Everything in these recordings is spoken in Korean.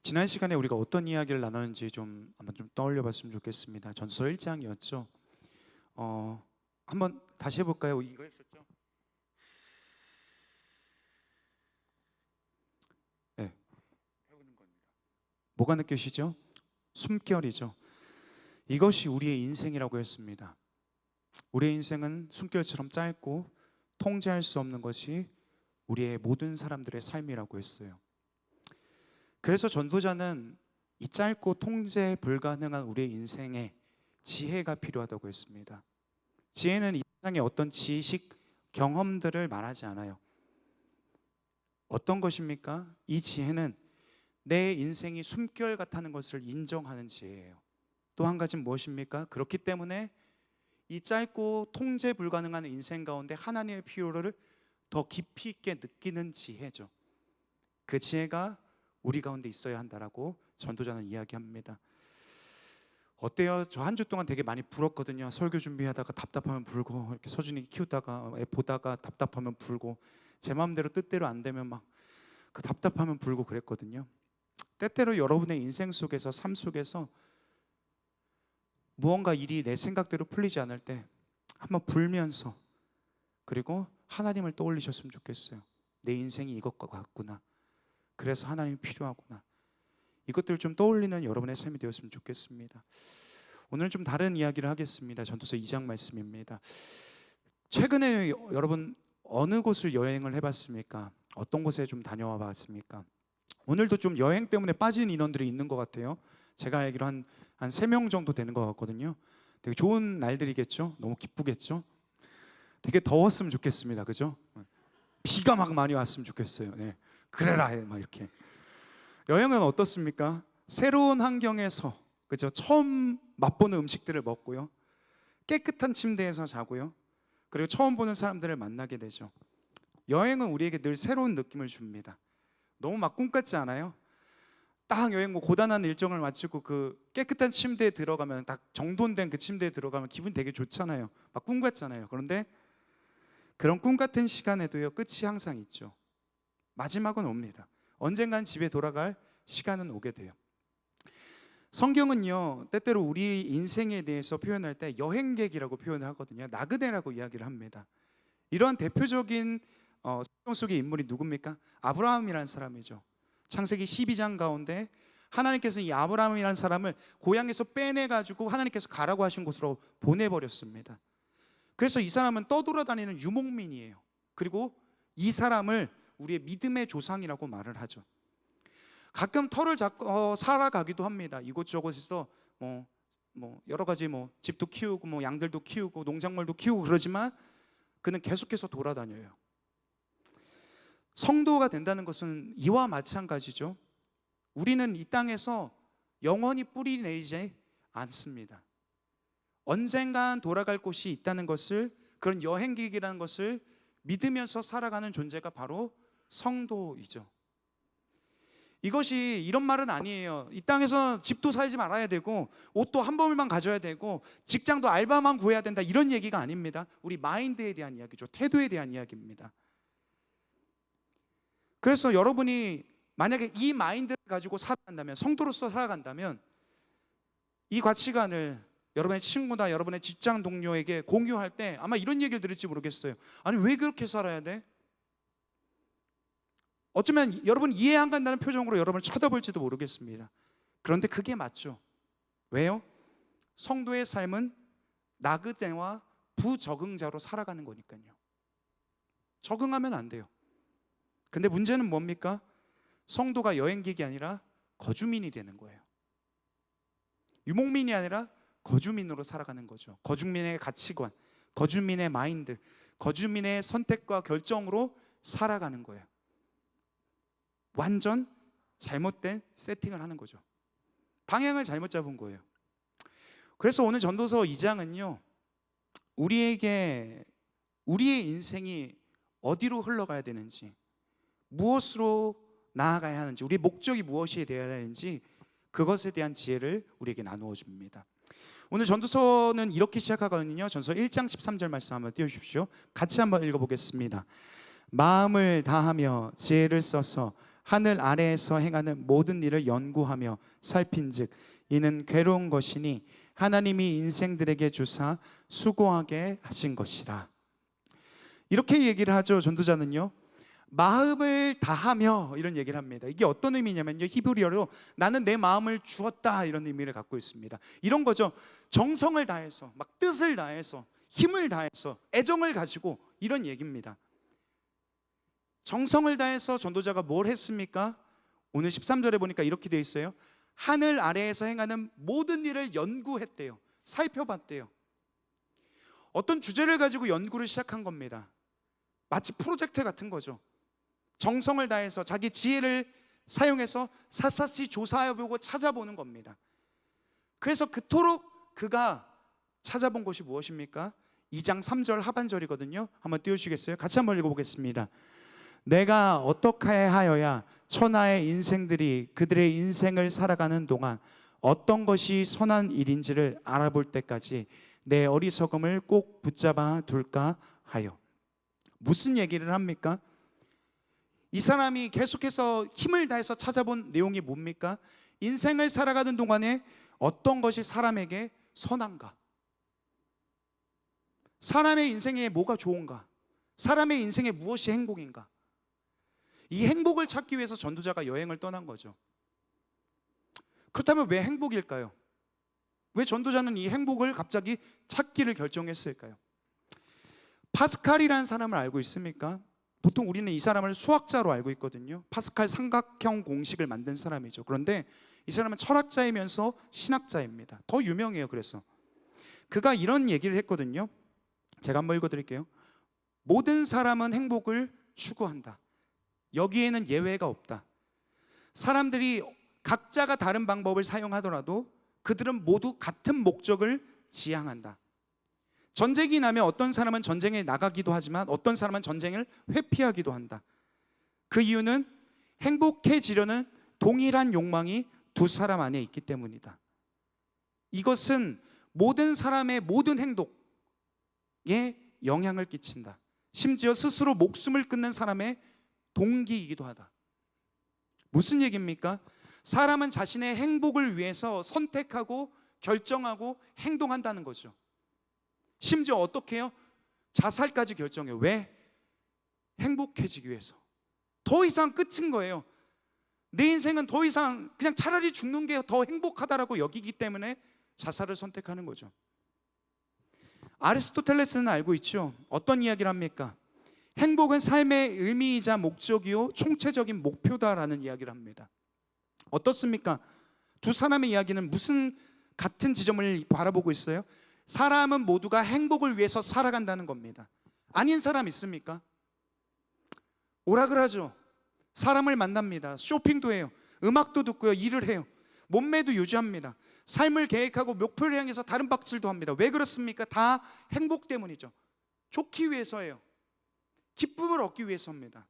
지난 시간에 우리가 어떤 이야기를 나눴는지 한번 좀 떠올려 봤으면 좋겠습니다. 전서 1장이었죠. 한번 다시 해볼까요? 이거였었죠? 네, 해보는 겁니다. 뭐가 느껴지죠? 숨결이죠. 이것이 우리의 인생이라고 했습니다. 우리의 인생은 숨결처럼 짧고 통제할 수 없는 것이 우리의 모든 사람들의 삶이라고 했어요. 그래서 전도자는 이 짧고 통제 불가능한 우리의 인생에 지혜가 필요하다고 했습니다. 지혜는 이 세상의 어떤 지식, 경험들을 말하지 않아요. 어떤 것입니까? 이 지혜는 내 인생이 숨결 같다는 것을 인정하는 지혜예요. 또 한 가지는 무엇입니까? 그렇기 때문에 이 짧고 통제 불가능한 인생 가운데 하나님의 필요를 더 깊이 있게 느끼는 지혜죠. 그 지혜가 우리 가운데 있어야 한다라고 전도자는 이야기합니다. 어때요? 저 한 주 동안 되게 많이 불었거든요. 설교 준비하다가 답답하면 불고, 이렇게 서준이 키우다가 애 보다가 답답하면 불고, 제 마음대로 뜻대로 안 되면 막 그 답답하면 불고 그랬거든요. 때때로 여러분의 인생 속에서, 삶 속에서 무언가 일이 내 생각대로 풀리지 않을 때 한번 불면서, 그리고 하나님을 떠올리셨으면 좋겠어요. 내 인생이 이것과 같구나. 그래서 하나님이 필요하구나. 이것들을 좀 떠올리는 여러분의 삶이 되었으면 좋겠습니다. 오늘은 좀 다른 이야기를 하겠습니다. 전도서 2장 말씀입니다. 최근에 여러분 어느 곳을 여행을 해봤습니까? 어떤 곳에 좀 다녀와 봤습니까? 오늘도 좀 여행 때문에 빠진 인원들이 있는 것 같아요. 제가 알기로 한 3명 정도 되는 것 같거든요. 되게 좋은 날들이겠죠? 너무 기쁘겠죠? 되게 더웠으면 좋겠습니다. 그죠? 비가 막 많이 왔으면 좋겠어요. 네. 그래라 막 이렇게. 여행은 어떻습니까? 새로운 환경에서, 그죠? 처음 맛보는 음식들을 먹고요, 깨끗한 침대에서 자고요, 그리고 처음 보는 사람들을 만나게 되죠. 여행은 우리에게 늘 새로운 느낌을 줍니다. 너무 막 꿈 같지 않아요? 딱 여행 고단한 일정을 마치고 그 깨끗한 침대에 들어가면, 딱 정돈된 그 침대에 들어가면 기분 되게 좋잖아요. 막 꿈 같잖아요. 그런데 그런 꿈 같은 시간에도요, 끝이 항상 있죠. 마지막은 옵니다. 언젠간 집에 돌아갈 시간은 오게 돼요. 성경은요, 때때로 우리 인생에 대해서 표현할 때 여행객이라고 표현을 하거든요. 나그네라고 이야기를 합니다. 이러한 대표적인 성경 속의 인물이 누굽니까? 아브라함이라는 사람이죠. 창세기 12장 가운데 하나님께서 이 아브라함이라는 사람을 고향에서 빼내가지고 하나님께서 가라고 하신 곳으로 보내버렸습니다. 그래서 이 사람은 떠돌아다니는 유목민이에요. 그리고 이 사람을 우리의 믿음의 조상이라고 말을 하죠. 가끔 터를 잡고 살아가기도 합니다. 이곳저곳에서 여러 가지 집도 키우고 양들도 키우고 농작물도 키우고 그러지만 그는 계속해서 돌아다녀요. 성도가 된다는 것은 이와 마찬가지죠. 우리는 이 땅에서 영원히 뿌리 내리지 않습니다. 언젠간 돌아갈 곳이 있다는 것을, 그런 여행객이라는 것을 믿으면서 살아가는 존재가 바로 성도이죠. 이것이 이런 말은 아니에요. 이 땅에서 집도 살지 말아야 되고 옷도 한 벌만 가져야 되고 직장도 알바만 구해야 된다, 이런 얘기가 아닙니다. 우리 마인드에 대한 이야기죠. 태도에 대한 이야기입니다. 그래서 여러분이 만약에 이 마인드를 가지고 살아간다면, 성도로서 살아간다면, 이 가치관을 여러분의 친구나 여러분의 직장 동료에게 공유할 때 아마 이런 얘기를 들을지 모르겠어요. 아니, 왜 그렇게 살아야 돼? 어쩌면 여러분 이해 안 간다는 표정으로 여러분을 쳐다볼지도 모르겠습니다. 그런데 그게 맞죠. 왜요? 성도의 삶은 나그네와 부적응자로 살아가는 거니까요. 적응하면 안 돼요. 근데 문제는 뭡니까? 성도가 여행객이 아니라 거주민이 되는 거예요. 유목민이 아니라 거주민으로 살아가는 거죠. 거주민의 가치관, 거주민의 마인드, 거주민의 선택과 결정으로 살아가는 거예요. 완전 잘못된 세팅을 하는 거죠. 방향을 잘못 잡은 거예요. 그래서 오늘 전도서 2장은요, 우리에게 우리의 인생이 어디로 흘러가야 되는지, 무엇으로 나아가야 하는지, 우리의 목적이 무엇이 되어야 되는지, 그것에 대한 지혜를 우리에게 나누어 줍니다. 오늘 전도서는 이렇게 시작하거든요. 전서 1장 13절 말씀 한번 띄워주십시오. 같이 한번 읽어보겠습니다. 마음을 다하며 지혜를 써서 하늘 아래에서 행하는 모든 일을 연구하며 살핀즉 이는 괴로운 것이니 하나님이 인생들에게 주사 수고하게 하신 것이라. 이렇게 얘기를 하죠. 전도자는요, 마음을 다하며 이런 얘기를 합니다. 이게 어떤 의미냐면요, 히브리어로 나는 내 마음을 주었다 이런 의미를 갖고 있습니다. 이런 거죠. 정성을 다해서, 막 뜻을 다해서, 힘을 다해서, 애정을 가지고, 이런 얘기입니다. 정성을 다해서 전도자가 뭘 했습니까? 오늘 13절에 보니까 이렇게 되어 있어요. 하늘 아래에서 행하는 모든 일을 연구했대요. 살펴봤대요. 어떤 주제를 가지고 연구를 시작한 겁니다. 마치 프로젝트 같은 거죠. 정성을 다해서 자기 지혜를 사용해서 샅샅이 조사해보고 찾아보는 겁니다. 그래서 그토록 그가 찾아본 것이 무엇입니까? 2장 3절 하반절이거든요. 한번 띄워주시겠어요? 같이 한번 읽어보겠습니다. 내가 어떻게 하여야 천하의 인생들이 그들의 인생을 살아가는 동안 어떤 것이 선한 일인지를 알아볼 때까지 내 어리석음을 꼭 붙잡아 둘까 하여. 무슨 얘기를 합니까? 이 사람이 계속해서 힘을 다해서 찾아본 내용이 뭡니까? 인생을 살아가는 동안에 어떤 것이 사람에게 선한가? 사람의 인생에 뭐가 좋은가? 사람의 인생에 무엇이 행복인가? 이 행복을 찾기 위해서 전도자가 여행을 떠난 거죠. 그렇다면 왜 행복일까요? 왜 전도자는 이 행복을 갑자기 찾기를 결정했을까요? 파스칼이라는 사람을 알고 있습니까? 보통 우리는 이 사람을 수학자로 알고 있거든요. 파스칼 삼각형 공식을 만든 사람이죠. 그런데 이 사람은 철학자이면서 신학자입니다. 더 유명해요. 그래서 그가 이런 얘기를 했거든요. 제가 한번 읽어드릴게요. 모든 사람은 행복을 추구한다. 여기에는 예외가 없다. 사람들이 각자가 다른 방법을 사용하더라도 그들은 모두 같은 목적을 지향한다. 전쟁이 나면 어떤 사람은 전쟁에 나가기도 하지만 어떤 사람은 전쟁을 회피하기도 한다. 그 이유는 행복해지려는 동일한 욕망이 두 사람 안에 있기 때문이다. 이것은 모든 사람의 모든 행동에 영향을 끼친다. 심지어 스스로 목숨을 끊는 사람의 동기이기도 하다. 무슨 얘기입니까? 사람은 자신의 행복을 위해서 선택하고 결정하고 행동한다는 거죠. 심지어 어떻게 해요? 자살까지 결정해요. 왜? 행복해지기 위해서. 더 이상 끝인 거예요. 내 인생은 더 이상 그냥 차라리 죽는 게 더 행복하다라고 여기기 때문에 자살을 선택하는 거죠. 아리스토텔레스는 알고 있죠. 어떤 이야기를 합니까? 행복은 삶의 의미이자 목적이요 총체적인 목표다라는 이야기를 합니다. 어떻습니까? 두 사람의 이야기는 무슨 같은 지점을 바라보고 있어요? 사람은 모두가 행복을 위해서 살아간다는 겁니다. 아닌 사람 있습니까? 오락을 하죠. 사람을 만납니다. 쇼핑도 해요. 음악도 듣고요. 일을 해요. 몸매도 유지합니다. 삶을 계획하고 목표를 향해서 다른 박질도 합니다. 왜 그렇습니까? 다 행복 때문이죠. 좋기 위해서예요. 기쁨을 얻기 위해서입니다.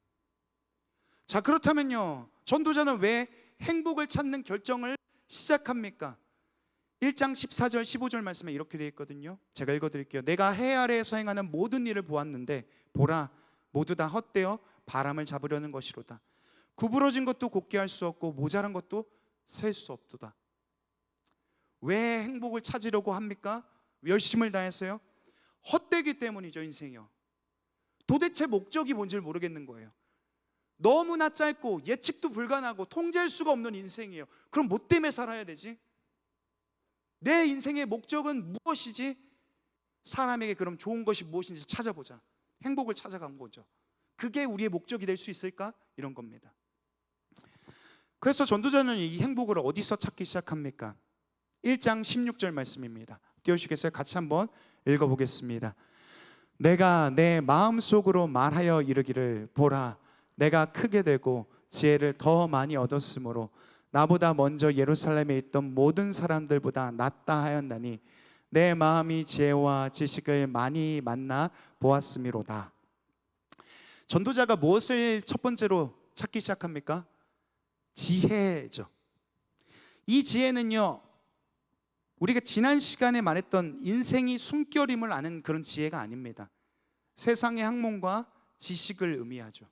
자, 그렇다면요, 전도자는 왜 행복을 찾는 결정을 시작합니까? 1장 14절 15절 말씀에 이렇게 되어 있거든요. 제가 읽어드릴게요. 내가 해 아래에서 행하는 모든 일을 보았는데 보라 모두 다 헛되어 바람을 잡으려는 것이로다. 구부러진 것도 곱게 할 수 없고 모자란 것도 셀 수 없도다. 왜 행복을 찾으려고 합니까? 열심을 다해서요? 헛되기 때문이죠. 인생이요. 도대체 목적이 뭔지를 모르겠는 거예요. 너무나 짧고 예측도 불가능하고 통제할 수가 없는 인생이에요. 그럼 뭐 때문에 살아야 되지? 내 인생의 목적은 무엇이지? 사람에게 그럼 좋은 것이 무엇인지 찾아보자. 행복을 찾아간 거죠. 그게 우리의 목적이 될 수 있을까? 이런 겁니다. 그래서 전도자는 이 행복을 어디서 찾기 시작합니까? 1장 16절 말씀입니다. 띄워주시겠어요? 같이 한번 읽어보겠습니다. 내가 내 마음속으로 말하여 이르기를 보라 내가 크게 되고 지혜를 더 많이 얻었으므로 나보다 먼저 예루살렘에 있던 모든 사람들보다 낫다 하였나니 내 마음이 지혜와 지식을 많이 만나 보았음이로다. 전도자가 무엇을 첫 번째로 찾기 시작합니까? 지혜죠. 이 지혜는요, 우리가 지난 시간에 말했던 인생이 숨결임을 아는 그런 지혜가 아닙니다. 세상의 학문과 지식을 의미하죠.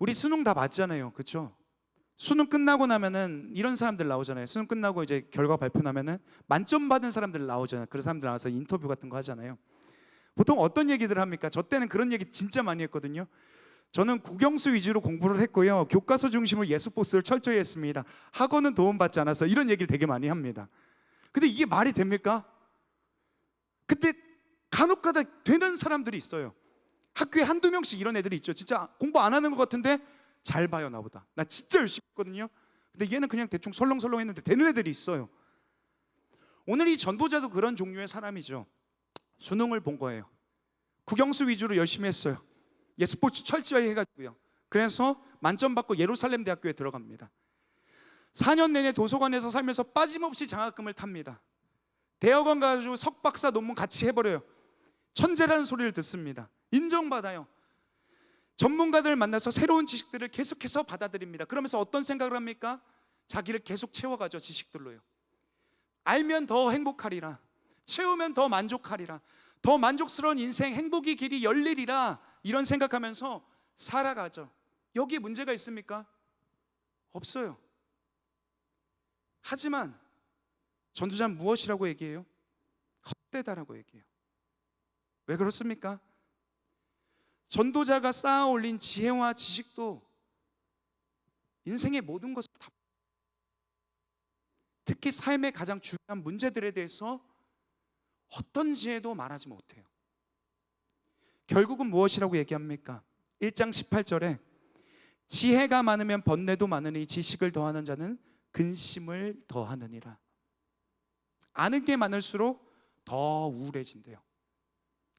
우리 수능 다 봤잖아요, 그렇죠? 수능 끝나고 나면은 이런 사람들 나오잖아요. 수능 끝나고 이제 결과 발표 나면은 만점 받은 사람들 나오잖아요. 그런 사람들 나와서 인터뷰 같은 거 하잖아요. 보통 어떤 얘기들 합니까? 저 때는 그런 얘기 진짜 많이 했거든요. 저는 국영수 위주로 공부를 했고요, 교과서 중심으로 예습복습을 철저히 했습니다. 학원은 도움받지 않아서, 이런 얘기를 되게 많이 합니다. 근데 이게 말이 됩니까? 근데 간혹가다 되는 사람들이 있어요. 학교에 한두 명씩 이런 애들이 있죠. 진짜 공부 안 하는 것 같은데 잘 봐요, 나보다. 나 진짜 열심히 했거든요. 근데 얘는 그냥 대충 설렁설렁 했는데 되는 애들이 있어요. 오늘 이 전도자도 그런 종류의 사람이죠. 수능을 본 거예요. 국영수 위주로 열심히 했어요. 예습복습 철저히 해가지고요. 그래서 만점 받고 예루살렘 대학교에 들어갑니다. 4년 내내 도서관에서 살면서 빠짐없이 장학금을 탑니다. 대학원 가지고 석박사 논문 같이 해버려요. 천재라는 소리를 듣습니다. 인정받아요. 전문가들 만나서 새로운 지식들을 계속해서 받아들입니다. 그러면서 어떤 생각을 합니까? 자기를 계속 채워가죠, 지식들로요. 알면 더 행복하리라, 채우면 더 만족하리라, 더 만족스러운 인생, 행복의 길이 열리리라, 이런 생각하면서 살아가죠. 여기에 문제가 있습니까? 없어요. 하지만 전도자는 무엇이라고 얘기해요? 헛되다라고 얘기해요. 왜 그렇습니까? 전도자가 쌓아 올린 지혜와 지식도 인생의 모든 것을 다, 특히 삶의 가장 중요한 문제들에 대해서 어떤 지혜도 말하지 못해요. 결국은 무엇이라고 얘기합니까? 1장 18절에 지혜가 많으면 번뇌도 많으니 지식을 더하는 자는 근심을 더하느니라. 아는 게 많을수록 더 우울해진대요.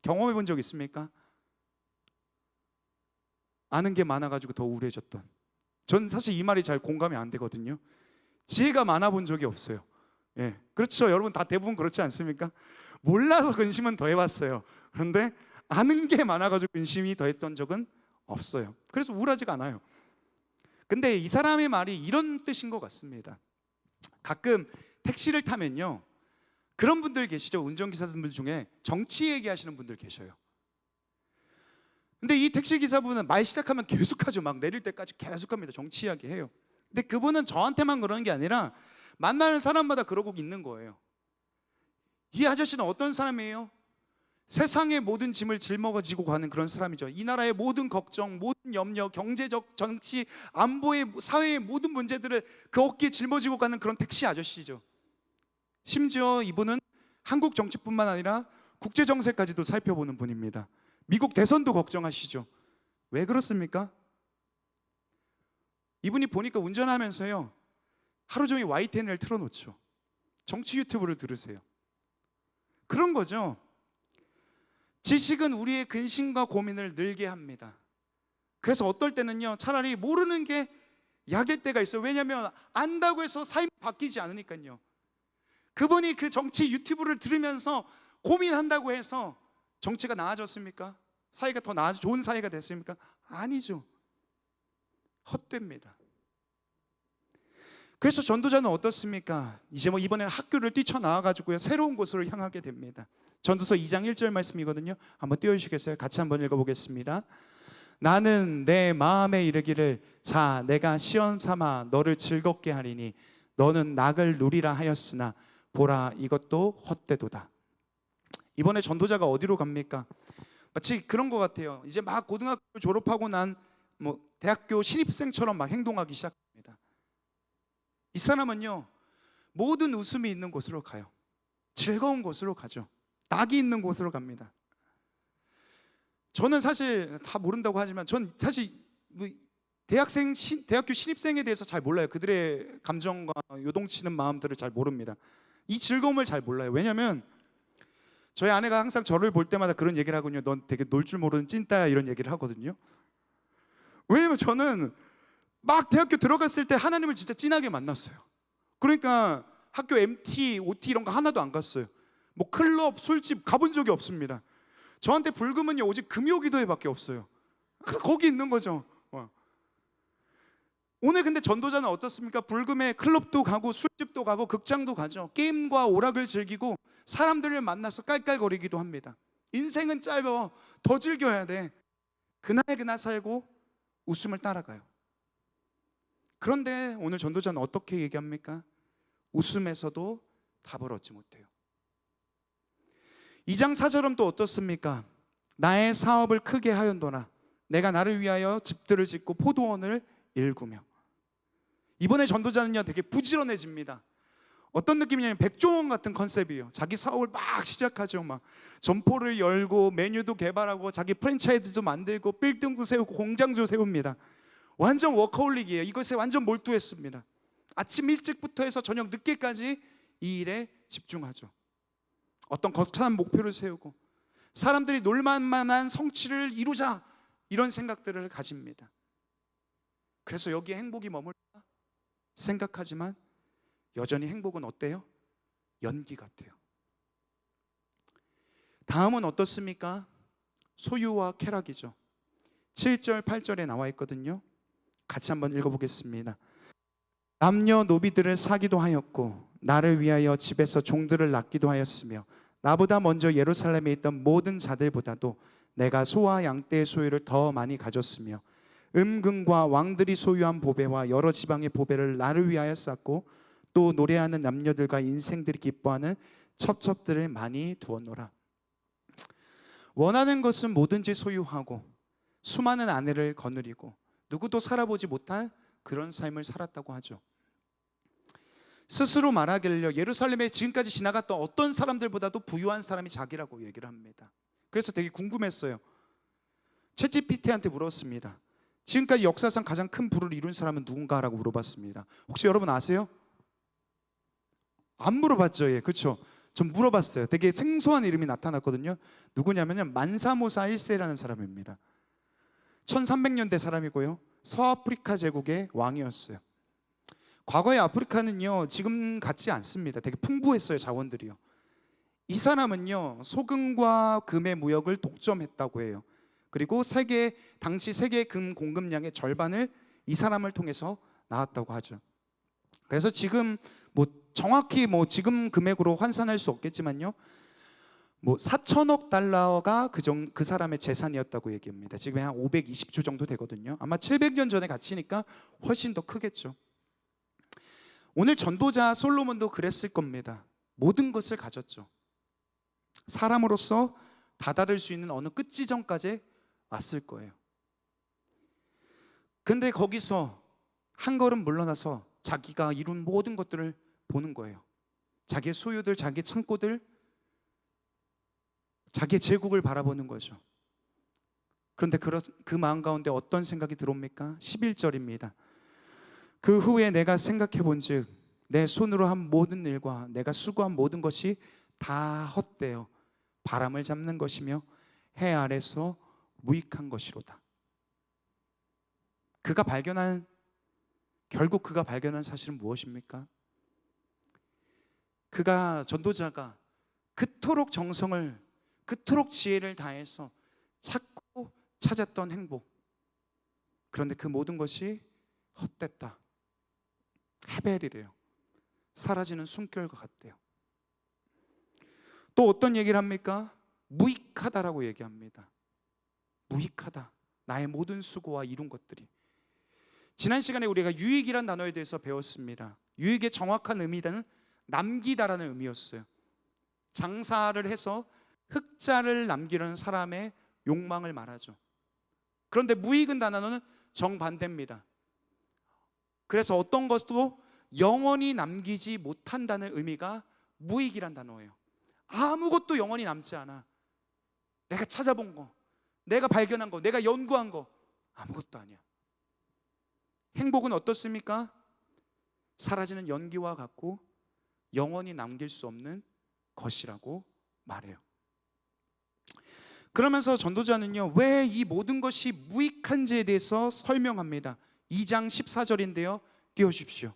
경험해 본 적 있습니까? 아는 게 많아가지고 더 우울해졌던. 전 사실 이 말이 잘 공감이 안 되거든요. 지혜가 많아 본 적이 없어요. 예, 그렇죠. 여러분 다 대부분 그렇지 않습니까? 몰라서 근심은 더 해봤어요. 그런데 아는 게 많아가지고 근심이 더했던 적은 없어요. 그래서 우울하지가 않아요. 근데 이 사람의 말이 이런 뜻인 것 같습니다. 가끔 택시를 타면요, 그런 분들 계시죠. 운전기사분들 중에 정치 얘기하시는 분들 계셔요. 근데 이 택시기사분은 말 시작하면 계속하죠. 막 내릴 때까지 계속합니다. 정치 이야기 해요. 근데 그분은 저한테만 그러는 게 아니라 만나는 사람마다 그러고 있는 거예요. 이 아저씨는 어떤 사람이에요? 세상의 모든 짐을 짊어지고 가는 그런 사람이죠. 이 나라의 모든 걱정, 모든 염려, 경제적, 정치, 안보의, 사회의 모든 문제들을 그 어깨에 짊어지고 가는 그런 택시 아저씨죠. 심지어 이분은 한국 정치뿐만 아니라 국제 정세까지도 살펴보는 분입니다. 미국 대선도 걱정하시죠. 왜 그렇습니까? 이분이 보니까 운전하면서요, 하루 종일 YTN을 틀어놓죠. 정치 유튜브를 들으세요. 그런 거죠. 지식은 우리의 근심과 고민을 늘게 합니다. 그래서 어떨 때는요, 차라리 모르는 게 약일 때가 있어요. 왜냐하면 안다고 해서 삶이 바뀌지 않으니까요. 그분이 그 정치 유튜브를 들으면서 고민한다고 해서 정치가 나아졌습니까? 사이가 더 좋은 사이가 됐습니까? 아니죠. 헛됩니다. 그래서 전도자는 어떻습니까? 이제 이번에는 학교를 뛰쳐나와가지고요, 새로운 곳으로 향하게 됩니다. 전도서 2장 1절 말씀이거든요. 한번 띄워주시겠어요? 같이 한번 읽어보겠습니다. 나는 내 마음에 이르기를, 자 내가 시험 삼아 너를 즐겁게 하리니 너는 낙을 누리라 하였으나 보라 이것도 헛되도다. 이번에 전도자가 어디로 갑니까? 마치 그런 것 같아요. 이제 막 고등학교 졸업하고 난 대학교 신입생처럼 막 행동하기 시작합니다. 이 사람은요, 모든 웃음이 있는 곳으로 가요. 즐거운 곳으로 가죠. 낙이 있는 곳으로 갑니다. 저는 사실 다 모른다고 하지만 전 사실 대학교 신입생에 대해서 잘 몰라요. 그들의 감정과 요동치는 마음들을 잘 모릅니다. 이 즐거움을 잘 몰라요. 왜냐하면 저희 아내가 항상 저를 볼 때마다 그런 얘기를 하거든요. 넌 되게 놀 줄 모르는 찐따야, 이런 얘기를 하거든요. 왜냐면 저는 막 대학교 들어갔을 때 하나님을 진짜 진하게 만났어요. 그러니까 학교 MT, OT 이런 거 하나도 안 갔어요. 클럽, 술집 가본 적이 없습니다. 저한테 불금은요, 오직 금요기도회밖에 없어요. 그래서 거기 있는 거죠. 오늘 근데 전도자는 어떻습니까? 불금에 클럽도 가고 술집도 가고 극장도 가죠. 게임과 오락을 즐기고 사람들을 만나서 깔깔거리기도 합니다. 인생은 짧아. 더 즐겨야 돼. 그날 그날 살고 웃음을 따라가요. 그런데 오늘 전도자는 어떻게 얘기합니까? 웃음에서도 답을 얻지 못해요. 2장 4절은 또 어떻습니까? 나의 사업을 크게 하였도나 내가 나를 위하여 집들을 짓고 포도원을 일구며. 이번에 전도자는요 되게 부지런해집니다. 어떤 느낌이냐면 백종원 같은 컨셉이에요. 자기 사업을 막 시작하죠. 막 점포를 열고 메뉴도 개발하고 자기 프랜차이즈도 만들고 빌딩도 세우고 공장도 세웁니다. 완전 워커홀릭이에요. 이것에 완전 몰두했습니다. 아침 일찍부터 해서 저녁 늦게까지 이 일에 집중하죠. 어떤 거창한 목표를 세우고 사람들이 놀만한 성취를 이루자, 이런 생각들을 가집니다. 그래서 여기에 행복이 머물까 생각하지만 여전히 행복은 어때요? 연기 같아요. 다음은 어떻습니까? 소유와 쾌락이죠. 7절 8절에 나와 있거든요. 같이 한번 읽어보겠습니다. 남녀노비들을 사기도 하였고 나를 위하여 집에서 종들을 낳기도 하였으며 나보다 먼저 예루살렘에 있던 모든 자들보다도 내가 소와 양떼의 소유를 더 많이 가졌으며 금과 왕들이 소유한 보배와 여러 지방의 보배를 나를 위하여 쌓고 또 노래하는 남녀들과 인생들이 기뻐하는 첩첩들을 많이 두었노라. 원하는 것은 뭐든지 소유하고 수많은 아내를 거느리고 누구도 살아보지 못한 그런 삶을 살았다고 하죠. 스스로 말하길래 예루살렘에 지금까지 지나갔던 어떤 사람들보다도 부유한 사람이 자기라고 얘기를 합니다. 그래서 되게 궁금했어요. 챗GPT한테 물었습니다. 지금까지 역사상 가장 큰 부를 이룬 사람은 누군가라고 물어봤습니다. 혹시 여러분 아세요? 안 물어봤죠. 예, 그렇죠. 좀 물어봤어요. 되게 생소한 이름이 나타났거든요. 누구냐면요, 만사모사 1세라는 사람입니다. 1300년대 사람이고요, 서아프리카 제국의 왕이었어요. 과거의 아프리카는요 지금 같지 않습니다. 되게 풍부했어요, 자원들이요. 이 사람은요 소금과 금의 무역을 독점했다고 해요. 그리고 당시 세계 금 공급량의 절반을 이 사람을 통해서 나왔다고 하죠. 그래서 지금 정확히 지금 금액으로 환산할 수 없겠지만요, 4천억 달러가 그 사람의 재산이었다고 얘기합니다. 지금 한 520조 정도 되거든요. 아마 700년 전에 가치니까 훨씬 더 크겠죠. 오늘 전도자 솔로몬도 그랬을 겁니다. 모든 것을 가졌죠. 사람으로서 다다를 수 있는 어느 끝 지점까지 왔을 거예요. 근데 거기서 한 걸음 물러나서 자기가 이룬 모든 것들을 보는 거예요. 자기의 소유들, 자기의 창고들, 자기의 제국을 바라보는 거죠. 그런데 그 마음 가운데 어떤 생각이 들어옵니까? 11절입니다. 그 후에 내가 생각해 본즉 내 손으로 한 모든 일과 내가 수고한 모든 것이 다 헛되어 바람을 잡는 것이며 해 아래서 무익한 것이로다. 결국 그가 발견한 사실은 무엇입니까? 전도자가 그토록 정성을, 그토록 지혜를 다해서 찾고 찾았던 행복, 그런데 그 모든 것이 헛됐다. 헤벨이래요. 사라지는 숨결과 같대요. 또 어떤 얘기를 합니까? 무익하다라고 얘기합니다. 무익하다. 나의 모든 수고와 이룬 것들이. 지난 시간에 우리가 유익이란 단어에 대해서 배웠습니다. 유익의 정확한 의미는 남기다라는 의미였어요. 장사를 해서 흑자를 남기려는 사람의 욕망을 말하죠. 그런데 무익은 단어는 정반대입니다. 그래서 어떤 것도 영원히 남기지 못한다는 의미가 무익이란 단어예요. 아무것도 영원히 남지 않아. 내가 찾아본 거, 내가 발견한 거, 내가 연구한 거 아무것도 아니야. 행복은 어떻습니까? 사라지는 연기와 같고 영원히 남길 수 없는 것이라고 말해요. 그러면서 전도자는요, 왜 이 모든 것이 무익한지에 대해서 설명합니다. 2장 14절인데요 띄워주십시오.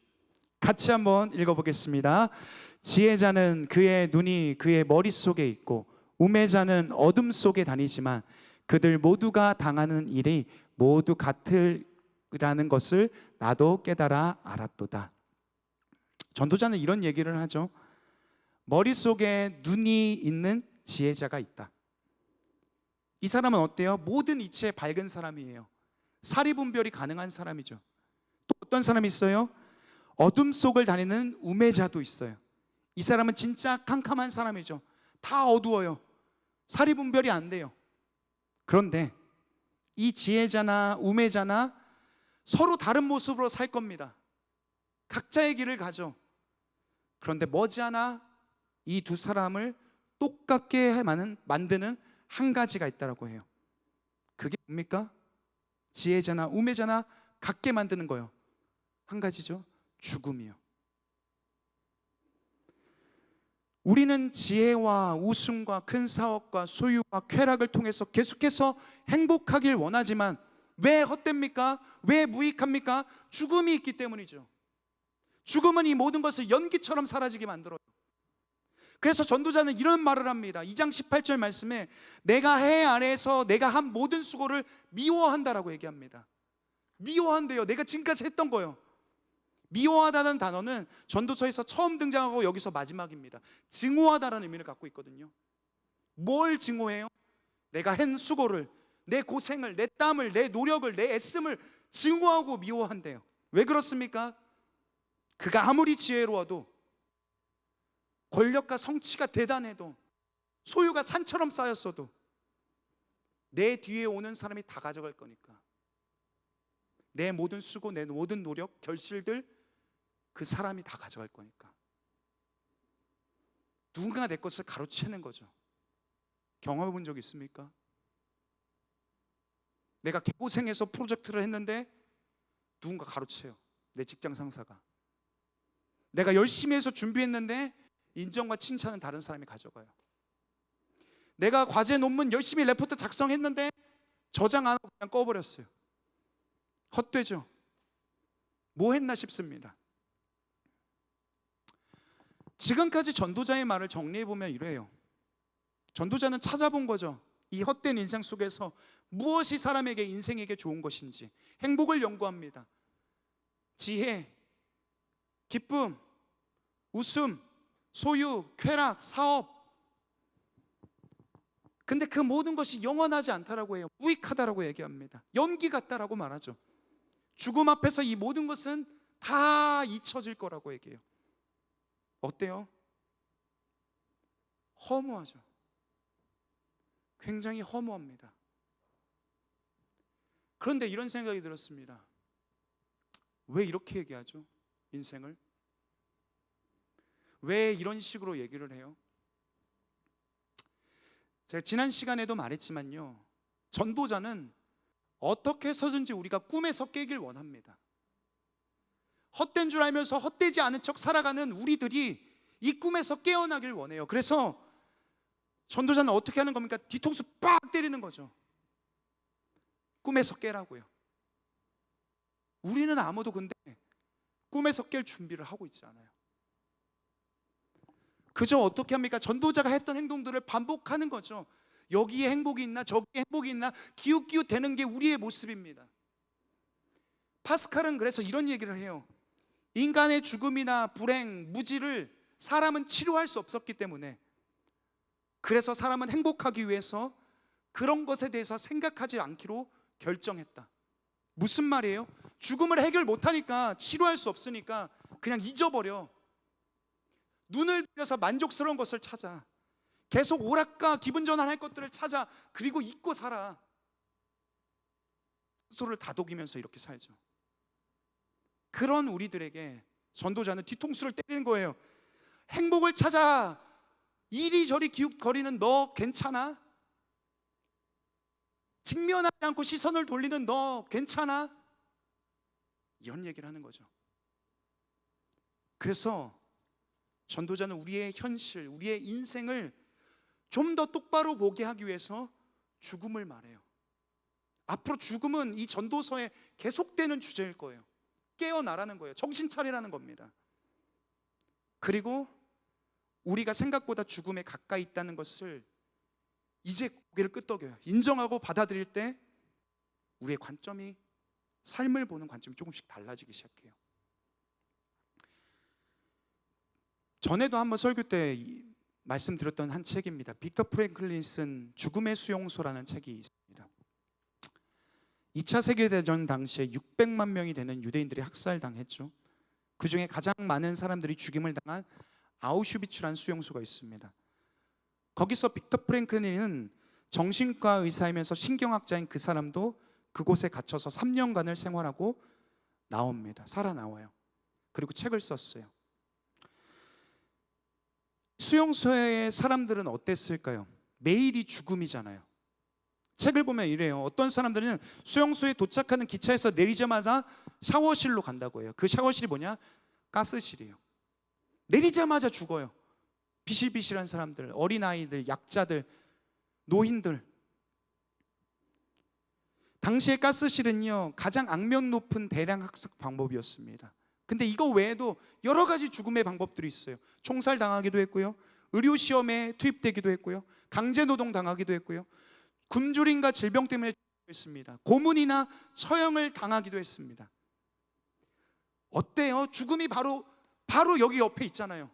같이 한번 읽어보겠습니다. 지혜자는 그의 눈이 그의 머릿속에 있고 우매자는 어둠 속에 다니지만 그들 모두가 당하는 일이 모두 같으라는 것을 나도 깨달아 알았도다. 전도자는 이런 얘기를 하죠. 머릿속에 눈이 있는 지혜자가 있다. 이 사람은 어때요? 모든 이치에 밝은 사람이에요. 사리분별이 가능한 사람이죠. 또 어떤 사람이 있어요? 어둠 속을 다니는 우매자도 있어요. 이 사람은 진짜 캄캄한 사람이죠. 다 어두워요. 사리분별이 안 돼요. 그런데 이 지혜자나 우매자나 서로 다른 모습으로 살 겁니다. 각자의 길을 가죠. 그런데 머지않아 이 두 사람을 똑같게 만드는 한 가지가 있다고 해요. 그게 뭡니까? 지혜자나 우매자나 같게 만드는 거요. 한 가지죠. 죽음이요. 우리는 지혜와 웃음과 큰 사업과 소유와 쾌락을 통해서 계속해서 행복하길 원하지만 왜 헛됩니까? 왜 무익합니까? 죽음이 있기 때문이죠. 죽음은 이 모든 것을 연기처럼 사라지게 만들어요. 그래서 전도자는 이런 말을 합니다. 2장 18절 말씀에 내가 해 아래에서 내가 한 모든 수고를 미워한다라고 얘기합니다. 미워한대요. 내가 지금까지 했던 거요. 미워하다는 단어는 전도서에서 처음 등장하고 여기서 마지막입니다. 증오하다라는 의미를 갖고 있거든요. 뭘 증오해요? 내가 한 수고를, 내 고생을, 내 땀을, 내 노력을, 내 애씀을 증오하고 미워한대요. 왜 그렇습니까? 그가 아무리 지혜로워도, 권력과 성취가 대단해도, 소유가 산처럼 쌓였어도 내 뒤에 오는 사람이 다 가져갈 거니까 내 모든 수고, 내 모든 노력, 결실들 그 사람이 다 가져갈 거니까 누군가 내 것을 가로채는 거죠. 경험해 본 적 있습니까? 내가 개고생해서 프로젝트를 했는데 누군가 가로채요. 내 직장 상사가. 내가 열심히 해서 준비했는데 인정과 칭찬은 다른 사람이 가져가요. 내가 과제 논문 열심히 레포트 작성했는데 저장 안 하고 그냥 꺼버렸어요. 헛되죠. 뭐 했나 싶습니다. 지금까지 전도자의 말을 정리해보면 이래요. 전도자는 찾아본 거죠. 이 헛된 인생 속에서 무엇이 사람에게, 인생에게 좋은 것인지 행복을 연구합니다. 지혜, 기쁨, 웃음, 소유, 쾌락, 사업. 근데 그 모든 것이 영원하지 않다라고 해요. 무익하다라고 얘기합니다. 연기 같다라고 말하죠. 죽음 앞에서 이 모든 것은 다 잊혀질 거라고 얘기해요. 어때요? 허무하죠. 굉장히 허무합니다. 그런데 이런 생각이 들었습니다. 왜 이렇게 얘기하죠? 인생을? 왜 이런 식으로 얘기를 해요? 제가 지난 시간에도 말했지만요, 전도자는 어떻게 해서든지 우리가 꿈에서 깨길 원합니다. 헛된 줄 알면서 헛되지 않은 척 살아가는 우리들이 이 꿈에서 깨어나길 원해요. 그래서 전도자는 어떻게 하는 겁니까? 뒤통수 빡 때리는 거죠. 꿈에서 깨라고요. 우리는 아무도 근데 꿈에서 깰 준비를 하고 있지 않아요. 그저 어떻게 합니까? 전도자가 했던 행동들을 반복하는 거죠. 여기에 행복이 있나 저기에 행복이 있나 기웃기웃대는 게 우리의 모습입니다. 파스칼은 그래서 이런 얘기를 해요. 인간의 죽음이나 불행, 무지를 사람은 치료할 수 없었기 때문에, 그래서 사람은 행복하기 위해서 그런 것에 대해서 생각하지 않기로 결정했다. 무슨 말이에요? 죽음을 해결 못하니까, 치료할 수 없으니까 그냥 잊어버려. 눈을 들여서 만족스러운 것을 찾아. 계속 오락가 기분 전환할 것들을 찾아. 그리고 잊고 살아. 스스로를 다독이면서 이렇게 살죠. 그런 우리들에게 전도자는 뒤통수를 때리는 거예요. 행복을 찾아 이리저리 기웃거리는 너 괜찮아? 직면하지 않고 시선을 돌리는 너 괜찮아? 이런 얘기를 하는 거죠. 그래서 전도자는 우리의 현실, 우리의 인생을 좀 더 똑바로 보게 하기 위해서 죽음을 말해요. 앞으로 죽음은 이 전도서에 계속되는 주제일 거예요. 깨어나라는 거예요. 정신 차리라는 겁니다. 그리고 우리가 생각보다 죽음에 가까이 있다는 것을 이제 고개를 끄덕여요. 인정하고 받아들일 때 우리의 관점이, 삶을 보는 관점이 조금씩 달라지기 시작해요. 전에도 한번 설교 때 말씀드렸던 한 책입니다. 빅터 프랭클린 쓴 죽음의 수용소라는 책이 있습니다. 2차 세계대전 당시에 600만 명이 되는 유대인들이 학살당했죠. 그 중에 가장 많은 사람들이 죽임을 당한 아우슈비츠라는 수용소가 있습니다. 거기서 빅터 프랭클린은 정신과 의사이면서 신경학자인 그 사람도 그곳에 갇혀서 3년간을 생활하고 나옵니다. 살아나와요. 그리고 책을 썼어요. 수용소의 사람들은 어땠을까요? 매일이 죽음이잖아요. 책을 보면 이래요. 어떤 사람들은 수용소에 도착하는 기차에서 내리자마자 샤워실로 간다고 해요. 그 샤워실이 뭐냐? 가스실이에요. 내리자마자 죽어요. 비실비실한 사람들, 어린아이들, 약자들, 노인들. 당시의 가스실은요, 가장 악명 높은 대량 학살 방법이었습니다. 근데 이거 외에도 여러 가지 죽음의 방법들이 있어요. 총살 당하기도 했고요, 의료 시험에 투입되기도 했고요, 강제 노동 당하기도 했고요, 굶주림과 질병 때문에 했습니다. 고문이나 처형을 당하기도 했습니다. 어때요? 죽음이 바로 여기 옆에 있잖아요.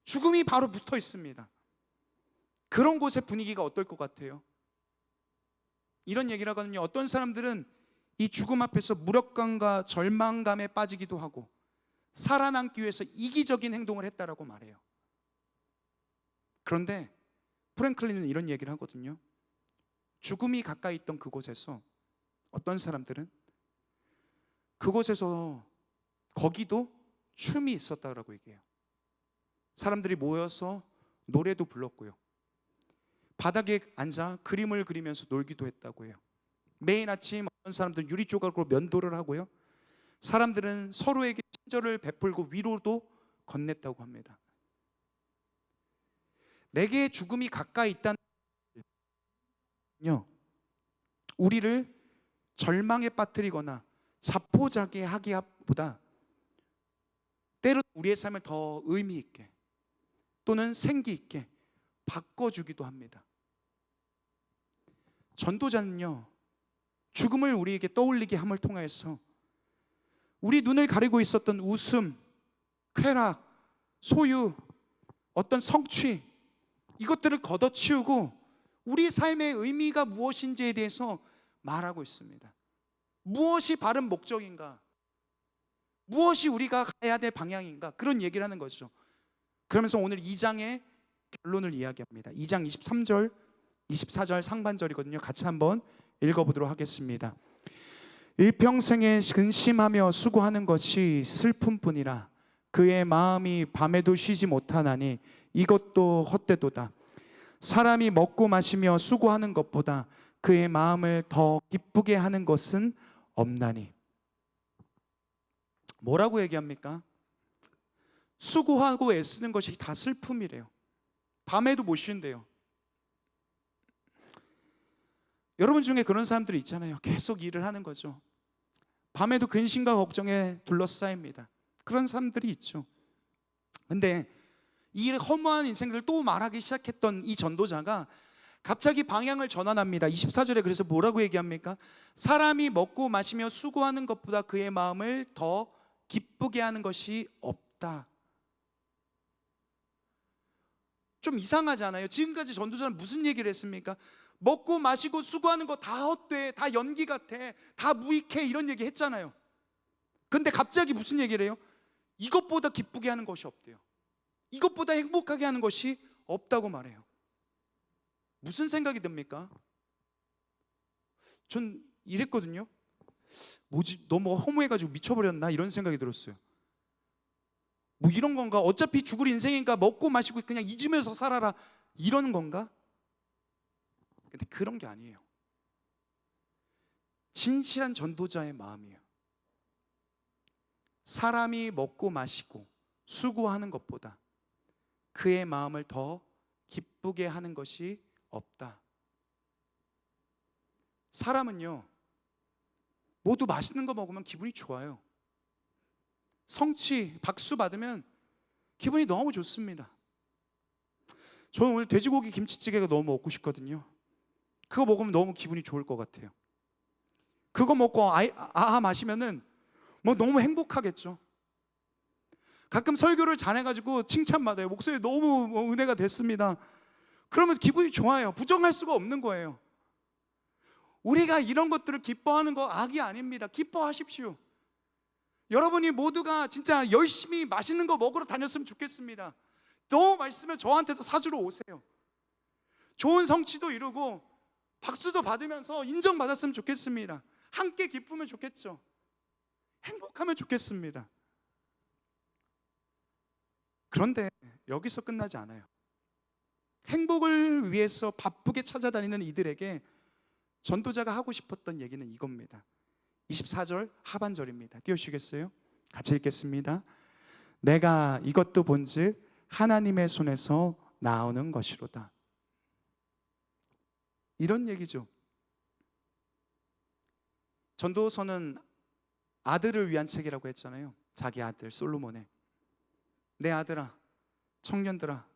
죽음이 바로 붙어 있습니다. 그런 곳의 분위기가 어떨 것 같아요? 이런 얘기를 하거든요. 어떤 사람들은 이 죽음 앞에서 무력감과 절망감에 빠지기도 하고 살아남기 위해서 이기적인 행동을 했다라고 말해요. 그런데 프랭클린은 이런 얘기를 하거든요. 죽음이 가까이 있던 그곳에서 어떤 사람들은 그곳에서 거기도 춤이 있었다라고 얘기해요. 사람들이 모여서 노래도 불렀고요, 바닥에 앉아 그림을 그리면서 놀기도 했다고 해요. 매일 아침 어떤 사람들은 유리 조각으로 면도를 하고요, 사람들은 서로에게 친절을 베풀고 위로도 건넸다고 합니다. 내게 죽음이 가까이 있다는 우리를 절망에 빠뜨리거나 자포자기하기보다 때로 우리의 삶을 더 의미 있게 또는 생기 있게 바꿔주기도 합니다. 전도자는요, 죽음을 우리에게 떠올리게 함을 통해서 우리 눈을 가리고 있었던 웃음, 쾌락, 소유, 어떤 성취, 이것들을 걷어치우고 우리 삶의 의미가 무엇인지에 대해서 말하고 있습니다. 무엇이 바른 목적인가? 무엇이 우리가 가야 될 방향인가? 그런 얘기를 하는 거죠. 그러면서 오늘 2장의 결론을 이야기합니다. 2장 23절, 24절 상반절이거든요. 같이 한번 읽어보도록 하겠습니다. 일평생에 근심하며 수고하는 것이 슬픔뿐이라 그의 마음이 밤에도 쉬지 못하나니 이것도 헛되도다. 사람이 먹고 마시며 수고하는 것보다 그의 마음을 더 기쁘게 하는 것은 없나니. 뭐라고 얘기합니까? 수고하고 애쓰는 것이 다 슬픔이래요. 밤에도 못 쉰대요. 여러분 중에 그런 사람들이 있잖아요. 계속 일을 하는 거죠. 밤에도 근심과 걱정에 둘러싸입니다. 그런 사람들이 있죠. 근데 이 허무한 인생들을 또 말하기 시작했던 이 전도자가 갑자기 방향을 전환합니다. 24절에 그래서 뭐라고 얘기합니까? 사람이 먹고 마시며 수고하는 것보다 그의 마음을 더 기쁘게 하는 것이 없다. 좀 이상하잖아요. 지금까지 전도자는 무슨 얘기를 했습니까? 먹고 마시고 수고하는 거 다 헛돼, 다 연기 같아, 다 무익해, 이런 얘기 했잖아요. 근데 갑자기 무슨 얘기를 해요? 이것보다 기쁘게 하는 것이 없대요. 이것보다 행복하게 하는 것이 없다고 말해요. 무슨 생각이 듭니까? 전 이랬거든요. 뭐지, 너무 허무해가지고 미쳐버렸나, 이런 생각이 들었어요. 뭐 이런 건가? 어차피 죽을 인생이니까 먹고 마시고 그냥 잊으면서 살아라, 이런 건가? 근데 그런 게 아니에요. 진실한 전도자의 마음이에요. 사람이 먹고 마시고 수고하는 것보다 그의 마음을 더 기쁘게 하는 것이 없다. 사람은요, 모두 맛있는 거 먹으면 기분이 좋아요. 성취, 박수 받으면 기분이 너무 좋습니다. 저는 오늘 돼지고기 김치찌개가 너무 먹고 싶거든요. 그거 먹으면 너무 기분이 좋을 것 같아요. 그거 먹고 마시면은 뭐 너무 행복하겠죠. 가끔 설교를 잘해가지고 칭찬받아요. 목소리 너무 은혜가 됐습니다. 그러면 기분이 좋아요. 부정할 수가 없는 거예요. 우리가 이런 것들을 기뻐하는 거 악이 아닙니다. 기뻐하십시오. 여러분이 모두가 진짜 열심히 맛있는 거 먹으러 다녔으면 좋겠습니다. 너무 맛있으면 저한테도 사주러 오세요. 좋은 성취도 이루고 박수도 받으면서 인정받았으면 좋겠습니다. 함께 기쁘면 좋겠죠. 행복하면 좋겠습니다. 그런데 여기서 끝나지 않아요. 행복을 위해서 바쁘게 찾아다니는 이들에게 전도자가 하고 싶었던 얘기는 이겁니다. 24절 하반절입니다. 띄워주시겠어요? 같이 읽겠습니다. 내가 이것도 본즉 하나님의 손에서 나오는 것이로다. 이런 얘기죠. 전도서는 아들을 위한 책이라고 했잖아요. 자기 아들 솔로몬의. 내 아들아, 청년들아,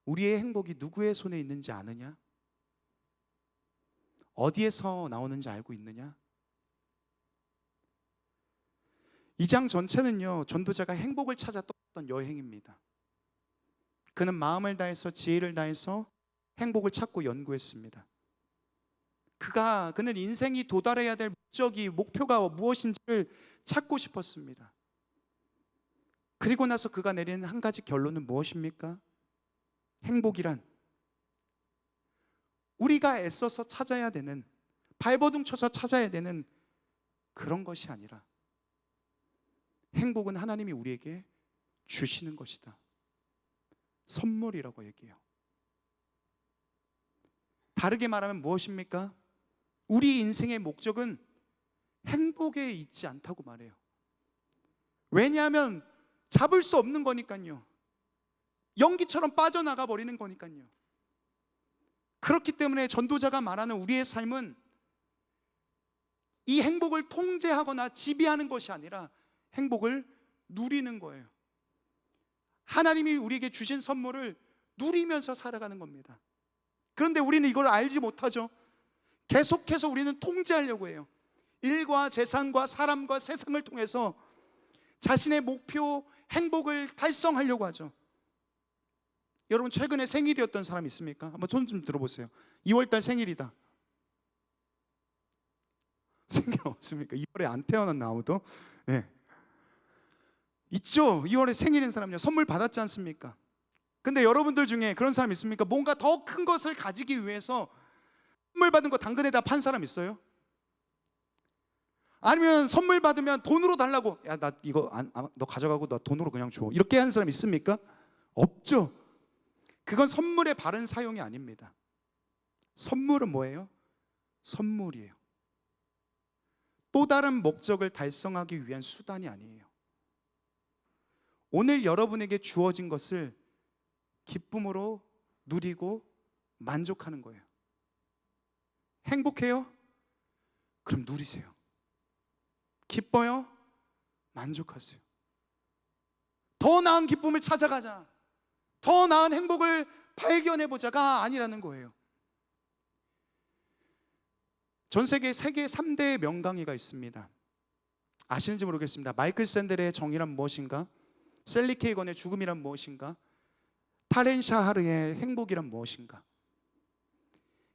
우리의 행복이 누구의 손에 있는지 아느냐? 어디에서 나오는지 알고 있느냐? 이 장 전체는요, 전도자가 행복을 찾아 떠났던 여행입니다. 그는 마음을 다해서 지혜를 다해서 행복을 찾고 연구했습니다. 그는 인생이 도달해야 될 목표가 무엇인지를 찾고 싶었습니다. 그리고 나서 그가 내리는 한 가지 결론은 무엇입니까? 행복이란 우리가 애써서 찾아야 되는, 발버둥 쳐서 찾아야 되는 그런 것이 아니라 행복은 하나님이 우리에게 주시는 것이다. 선물이라고 얘기해요. 다르게 말하면 무엇입니까? 우리 인생의 목적은 행복에 있지 않다고 말해요. 왜냐하면 잡을 수 없는 거니까요. 연기처럼 빠져나가 버리는 거니까요. 그렇기 때문에 전도자가 말하는 우리의 삶은 이 행복을 통제하거나 지배하는 것이 아니라 행복을 누리는 거예요. 하나님이 우리에게 주신 선물을 누리면서 살아가는 겁니다. 그런데 우리는 이걸 알지 못하죠. 계속해서 우리는 통제하려고 해요. 일과 재산과 사람과 세상을 통해서 자신의 목표, 행복을 달성하려고 하죠. 여러분 최근에 생일이었던 사람 있습니까? 한번 손 좀 들어보세요. 2월달 생일이다. 생일 없습니까? 2월에 안 태어났나 아무도? 네. 있죠. 2월에 생일인 사람요. 선물 받았지 않습니까? 근데 여러분들 중에 그런 사람 있습니까? 뭔가 더 큰 것을 가지기 위해서 선물 받은 거 당근에다 판 사람 있어요? 아니면 선물 받으면 돈으로 달라고, 야 나 이거 너 가져가고 나 돈으로 그냥 줘, 이렇게 하는 사람 있습니까? 없죠. 그건 선물의 바른 사용이 아닙니다. 선물은 뭐예요? 선물이에요. 또 다른 목적을 달성하기 위한 수단이 아니에요. 오늘 여러분에게 주어진 것을 기쁨으로 누리고 만족하는 거예요. 행복해요? 그럼 누리세요. 기뻐요? 만족하세요. 더 나은 기쁨을 찾아가자, 더 나은 행복을 발견해보자가 아니라는 거예요. 전 세계 3대 명강의가 있습니다. 아시는지 모르겠습니다. 마이클 샌델의 정의란 무엇인가? 셀리 케이건의 죽음이란 무엇인가? 타렌 샤하르의 행복이란 무엇인가?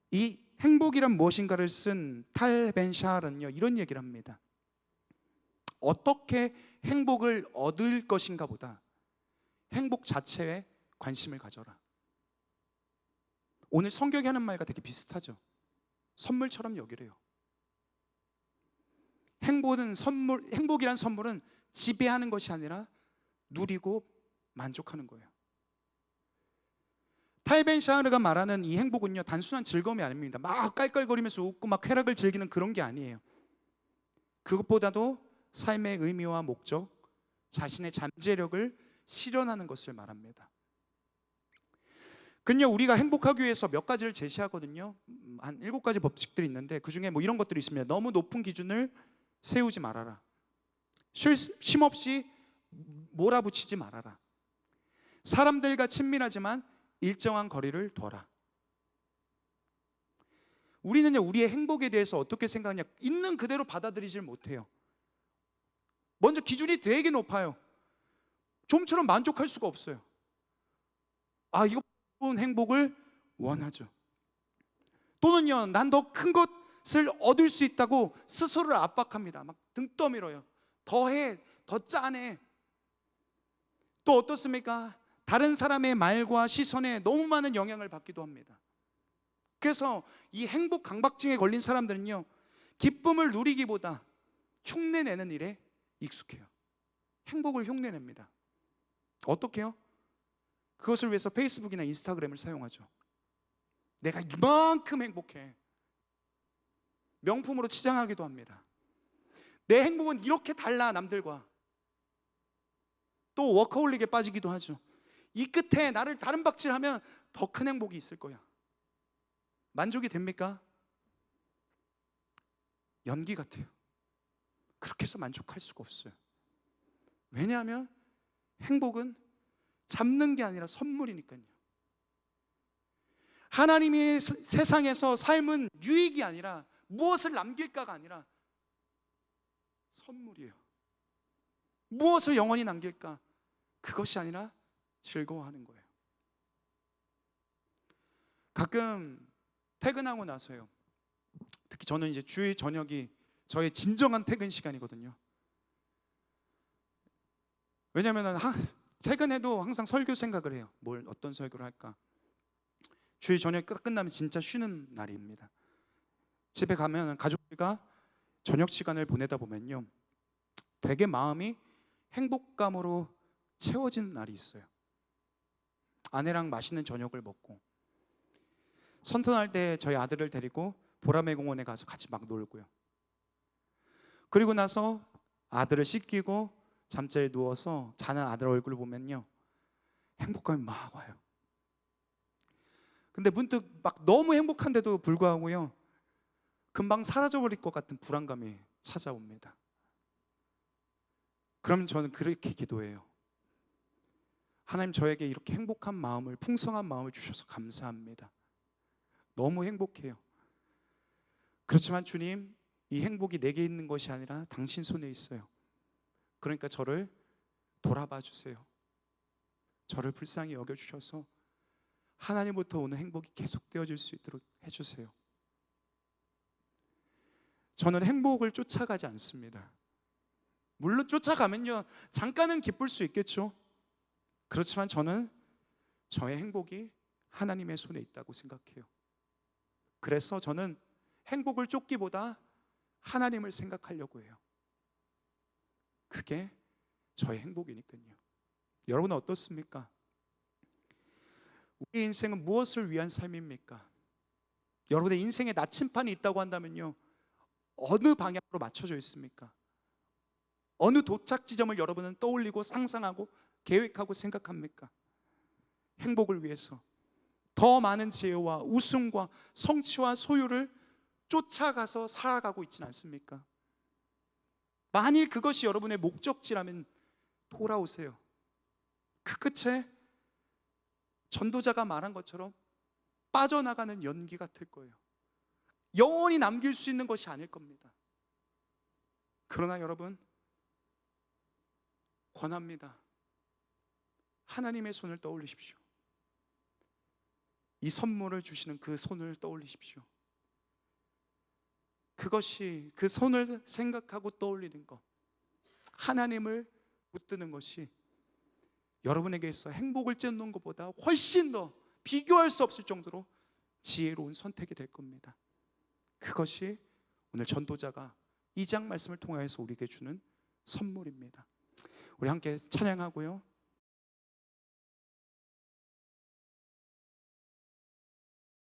이 행복이란 무엇인가를 쓴 탈 벤 샤하르는요, 이런 얘기를 합니다. 어떻게 행복을 얻을 것인가 보다 행복 자체에 관심을 가져라. 오늘 성경이 하는 말과 되게 비슷하죠. 선물처럼 여기래요. 행복이란 선물은 지배하는 것이 아니라 누리고 만족하는 거예요. 탈벤 샤흐르가 말하는 이 행복은요, 단순한 즐거움이 아닙니다. 막 깔깔거리면서 웃고 막 쾌락을 즐기는 그런 게 아니에요. 그것보다도 삶의 의미와 목적, 자신의 잠재력을 실현하는 것을 말합니다. 그는요, 우리가 행복하기 위해서 몇 가지를 제시하거든요. 한 7가지 법칙들이 있는데 그 중에 뭐 이런 것들이 있습니다. 너무 높은 기준을 세우지 말아라. 쉼없이 몰아붙이지 말아라. 사람들과 친밀하지만 일정한 거리를 둬라. 우리는요, 우리의 행복에 대해서 어떻게 생각하냐, 있는 그대로 받아들이질 못해요. 먼저 기준이 되게 높아요. 좀처럼 만족할 수가 없어요. 이거 행복을 원하죠. 또는요, 난 더 큰 것을 얻을 수 있다고 스스로를 압박합니다. 막 등 떠밀어요. 더해, 더 짜네. 또 어떻습니까? 다른 사람의 말과 시선에 너무 많은 영향을 받기도 합니다. 그래서 이 행복 강박증에 걸린 사람들은요, 기쁨을 누리기보다 흉내내는 일에 익숙해요. 행복을 흉내냅니다. 어떻게 해요? 그것을 위해서 페이스북이나 인스타그램을 사용하죠. 내가 이만큼 행복해. 명품으로 치장하기도 합니다. 내 행복은 이렇게 달라 남들과. 또 워커홀릭에 빠지기도 하죠. 이 끝에 나를 다른 박질하면 더 큰 행복이 있을 거야. 만족이 됩니까? 연기 같아요. 그렇게 해서 만족할 수가 없어요. 왜냐하면 행복은 잡는 게 아니라 선물이니까요. 하나님이 세상에서 삶은 유익이 아니라 무엇을 남길까가 아니라 선물이에요. 무엇을 영원히 남길까? 그것이 아니라 즐거워하는 거예요. 가끔 퇴근하고 나서요, 특히 저는 이제 주일 저녁이 저의 진정한 퇴근 시간이거든요. 왜냐하면 퇴근해도 항상 설교 생각을 해요. 어떤 설교를 할까? 주일 저녁 끝나면 진짜 쉬는 날입니다. 집에 가면 가족들과 저녁 시간을 보내다 보면요, 되게 마음이 행복감으로 채워지는 날이 있어요. 아내랑 맛있는 저녁을 먹고, 선턴할 때 저희 아들을 데리고 보라매 공원에 가서 같이 막 놀고요. 그리고 나서 아들을 씻기고 잠자리에 누워서 자는 아들 얼굴을 보면요, 행복감이 막 와요. 근데 문득 막 너무 행복한데도 불구하고요, 금방 사라져버릴 것 같은 불안감이 찾아옵니다. 그럼 저는 그렇게 기도해요. 하나님, 저에게 이렇게 행복한 마음을, 풍성한 마음을 주셔서 감사합니다. 너무 행복해요. 그렇지만 주님, 이 행복이 내게 있는 것이 아니라 당신 손에 있어요. 그러니까 저를 돌아봐 주세요. 저를 불쌍히 여겨주셔서 하나님부터 오는 행복이 계속되어질 수 있도록 해주세요. 저는 행복을 쫓아가지 않습니다. 물론 쫓아가면요, 잠깐은 기쁠 수 있겠죠. 그렇지만 저는 저의 행복이 하나님의 손에 있다고 생각해요. 그래서 저는 행복을 쫓기보다 하나님을 생각하려고 해요. 그게 저의 행복이니까요. 여러분은 어떻습니까? 우리 인생은 무엇을 위한 삶입니까? 여러분의 인생에 나침판이 있다고 한다면요, 어느 방향으로 맞춰져 있습니까? 어느 도착 지점을 여러분은 떠올리고 상상하고 계획하고 생각합니까? 행복을 위해서 더 많은 지혜와 우승과 성취와 소유를 쫓아가서 살아가고 있지는 않습니까? 만일 그것이 여러분의 목적지라면 돌아오세요. 그 끝에 전도자가 말한 것처럼 빠져나가는 연기 같을 거예요. 영원히 남길 수 있는 것이 아닐 겁니다. 그러나 여러분, 권합니다. 하나님의 손을 떠올리십시오. 이 선물을 주시는 그 손을 떠올리십시오. 그것이, 그 손을 생각하고 떠올리는 것, 하나님을 붙드는 것이 여러분에게 있어 행복을 쫓는 것보다 훨씬 더 비교할 수 없을 정도로 지혜로운 선택이 될 겁니다. 그것이 오늘 전도자가 2장 말씀을 통하여서 우리에게 주는 선물입니다. 우리 함께 찬양하고요,